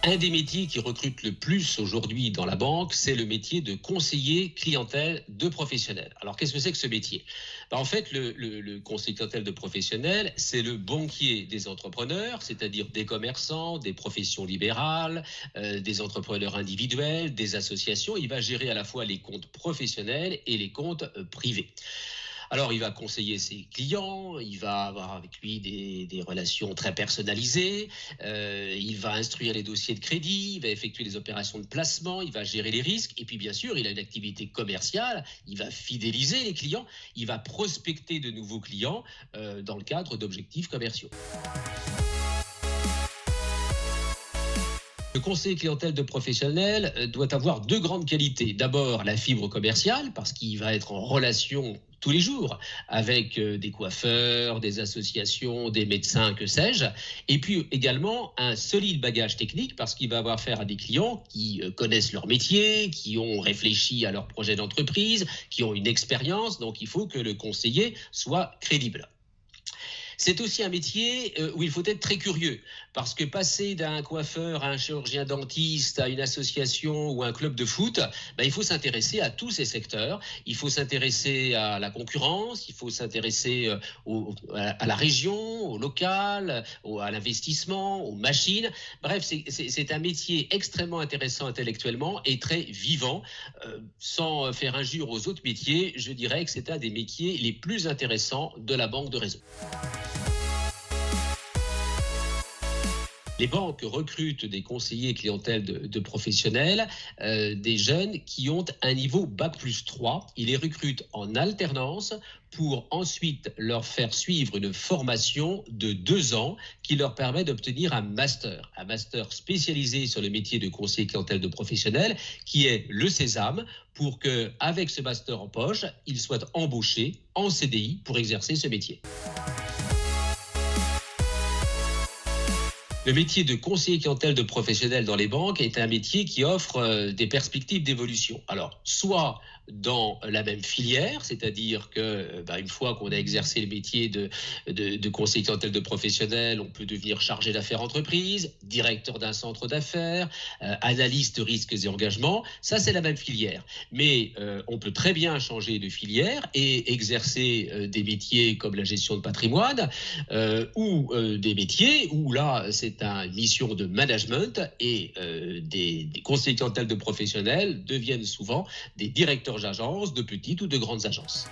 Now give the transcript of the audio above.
Un des métiers qui recrute le plus aujourd'hui dans la banque, c'est le métier de conseiller clientèle de professionnels. Alors, qu'est-ce que c'est que ce métier? En fait, le conseiller clientèle de professionnels, c'est le banquier des entrepreneurs, c'est-à-dire des commerçants, des professions libérales, des entrepreneurs individuels, des associations. Il va gérer à la fois les comptes professionnels et les comptes privés. Alors, il va conseiller ses clients, il va avoir avec lui des relations très personnalisées, il va instruire les dossiers de crédit, il va effectuer les opérations de placement, il va gérer les risques, et puis bien sûr, il a une activité commerciale, il va fidéliser les clients, il va prospecter de nouveaux clients dans le cadre d'objectifs commerciaux. Le conseiller clientèle de professionnel doit avoir deux grandes qualités. D'abord, la fibre commerciale, parce qu'il va être en relation tous les jours avec des coiffeurs, des associations, des médecins, que sais-je. Et puis également un solide bagage technique, parce qu'il va avoir affaire à des clients qui connaissent leur métier, qui ont réfléchi à leur projet d'entreprise, qui ont une expérience. Donc il faut que le conseiller soit crédible. C'est aussi un métier où il faut être très curieux, parce que passer d'un coiffeur à un chirurgien dentiste, à une association ou à un club de foot, il faut s'intéresser à tous ces secteurs. Il faut s'intéresser à la concurrence, il faut s'intéresser à la région, au local, à l'investissement, aux machines. Bref, c'est un métier extrêmement intéressant intellectuellement et très vivant. Sans faire injure aux autres métiers, je dirais que c'est un des métiers les plus intéressants de la banque de réseau. Les banques recrutent des conseillers clientèle de professionnels, des jeunes qui ont un niveau Bac+3. Ils les recrutent en alternance pour ensuite leur faire suivre une formation de 2 ans qui leur permet d'obtenir un master spécialisé sur le métier de conseiller clientèle de professionnels, qui est le Sésame, pour qu'avec ce master en poche, ils soient embauchés en CDI pour exercer ce métier. Le métier de conseiller clientèle de professionnels dans les banques est un métier qui offre des perspectives d'évolution. Alors, soit dans la même filière, c'est-à-dire que une fois qu'on a exercé le métier de conseiller clientèle de professionnels, on peut devenir chargé d'affaires entreprise, directeur d'un centre d'affaires, analyste risques et engagements. Ça, c'est la même filière. Mais on peut très bien changer de filière et exercer des métiers comme la gestion de patrimoine ou des métiers où là, c'est une mission de management et des conseillers clientèle de professionnels deviennent souvent des directeurs d'agences, de petites ou de grandes agences.